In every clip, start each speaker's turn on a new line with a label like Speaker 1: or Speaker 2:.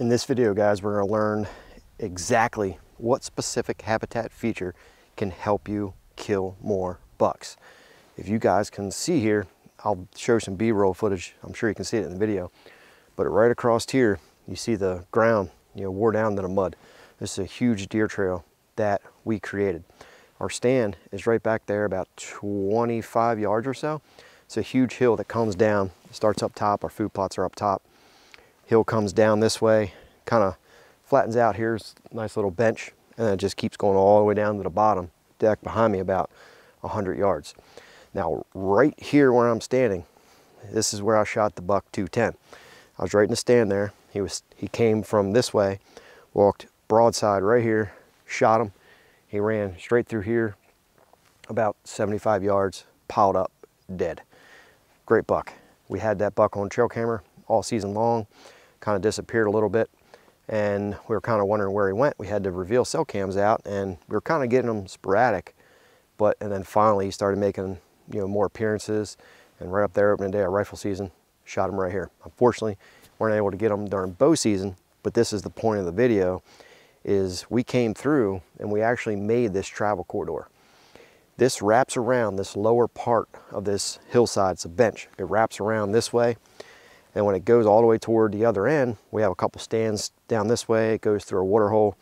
Speaker 1: In this video, guys, we're going to learn exactly what specific habitat feature can help you kill more bucks. If you guys can see here, I'll show some B-roll footage. I'm sure you can see it in the video. But right across here, you see the ground, wore down to the mud. This is a huge deer trail that we created. Our stand is right back there, about 25 yards or so. It's a huge hill that comes down. It starts up top. Our food plots are up top. Hill comes down this way, kind of flattens out. Here's a nice little bench, and then it just keeps going all the way down to the bottom deck behind me, about 100 yards. Now, right here where I'm standing, this is where I shot the buck 210. I was right in the stand there. He came from this way, walked broadside right here, shot him. He ran straight through here, about 75 yards, piled up, dead. Great buck. We had that buck on trail camera all season long. Kind of disappeared a little bit, and we were kind of wondering where he went. We had to reveal cell cams out, and we were kind of getting them sporadic, and then finally he started making more appearances, and right up there opening day of rifle season, shot him right here. Unfortunately, weren't able to get him during bow season, but this is the point of the video, is we came through and we actually made this travel corridor. This wraps around this lower part of this hillside. It's a bench. It wraps around this way. And when it goes all the way toward the other end, we have a couple stands down this way. It goes through a water hole.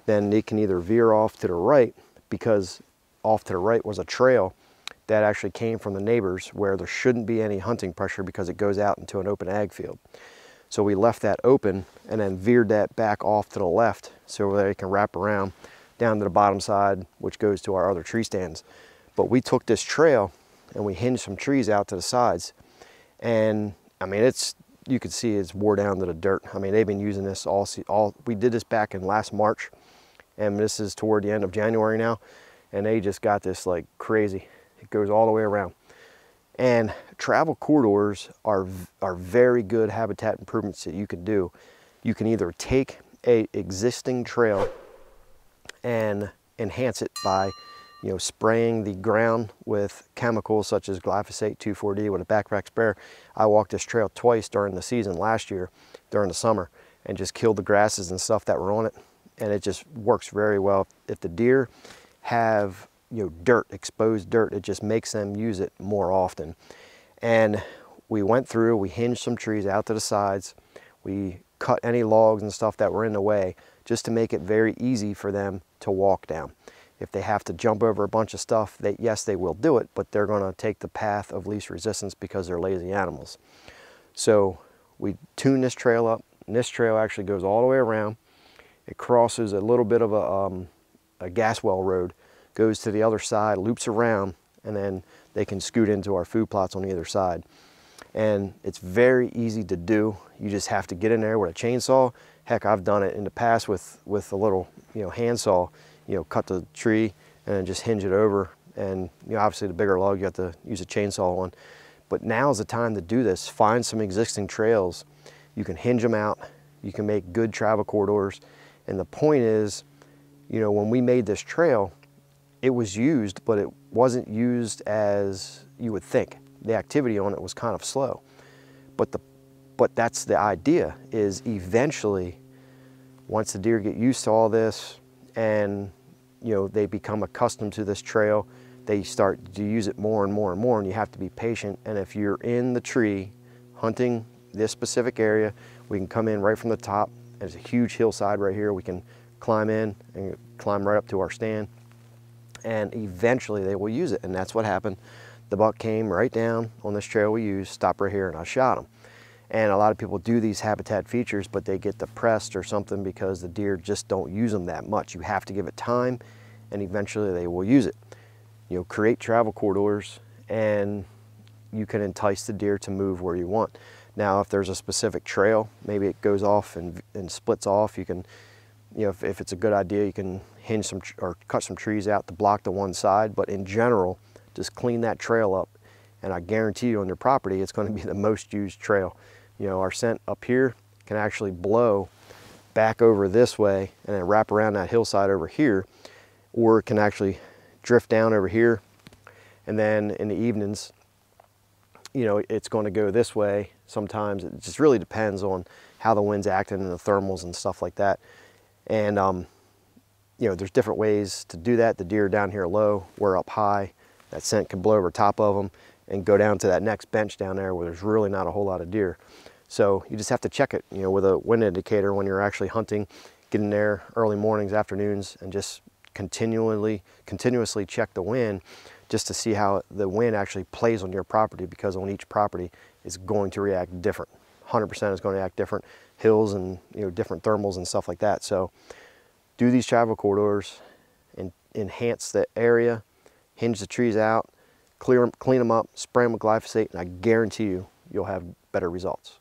Speaker 1: Then it can either veer off to the right, because off to the right was a trail that actually came from the neighbors where there shouldn't be any hunting pressure because it goes out into an open ag field. So we left that open and then veered that back off to the left so that it can wrap around down to the bottom side, which goes to our other tree stands. But we took this trail and we hinged some trees out to the sides, and I mean, you can see it's wore down to the dirt. I mean, they've been using this we did this back in last March, and this is toward the end of January now, and they just got this like crazy. It goes all the way around. And travel corridors are very good habitat improvements that you can do. You can either take a existing trail and enhance it by spraying the ground with chemicals such as glyphosate 2,4-D with a backpack sprayer. I walked this trail twice during the season last year, during the summer, and just killed the grasses and stuff that were on it. And it just works very well. If the deer have dirt, exposed dirt, it just makes them use it more often. And we went through, we hinged some trees out to the sides. We cut any logs and stuff that were in the way just to make it very easy for them to walk down. If they have to jump over a bunch of stuff, yes, they will do it, but they're going to take the path of least resistance because they're lazy animals. So we tune this trail up, and this trail actually goes all the way around. It crosses a little bit of a gas well road, goes to the other side, loops around, and then they can scoot into our food plots on either side. And it's very easy to do. You just have to get in there with a chainsaw. Heck, I've done it in the past with a little handsaw. Cut the tree and then just hinge it over. And obviously the bigger log you have to use a chainsaw on. But now is the time to do this. Find some existing trails. You can hinge them out. You can make good travel corridors. And the point is, when we made this trail, it was used, but it wasn't used as you would think. The activity on it was kind of slow. But that's the idea, is eventually, once the deer get used to all this, and they become accustomed to this trail, they start to use it more and more and more, and you have to be patient. And if you're in the tree hunting this specific area, we can come in right from the top. There's a huge hillside right here. We can climb in and climb right up to our stand, and eventually they will use it. And that's what happened. The buck came right down on this trail we used, stopped right here, and I shot him. And a lot of people do these habitat features, but they get depressed or something because the deer just don't use them that much. You have to give it time, and eventually they will use it. Create travel corridors, and you can entice the deer to move where you want. Now, if there's a specific trail, maybe it goes off and splits off, you can, if it's a good idea, you can hinge some or cut some trees out to block the one side. But in general, just clean that trail up, and I guarantee you on your property, it's going to be the most used trail. Our scent up here can actually blow back over this way and then wrap around that hillside over here, or it can actually drift down over here. And then in the evenings, it's going to go this way. Sometimes it just really depends on how the wind's acting and the thermals and stuff like that. And you know, there's different ways to do that. The deer down here low, we're up high. That scent can blow over top of them and go down to that next bench down there where there's really not a whole lot of deer. So you just have to check it, you know, with a wind indicator when you're actually hunting. Get in there early mornings, afternoons, and just continuously check the wind just to see how the wind actually plays on your property, because on each property is going to react different. 100% is going to react different. Hills and, you know, different thermals and stuff like that. So do these travel corridors and enhance the area, hinge the trees out, clean them up, spray them with glyphosate, and I guarantee you, you'll have better results.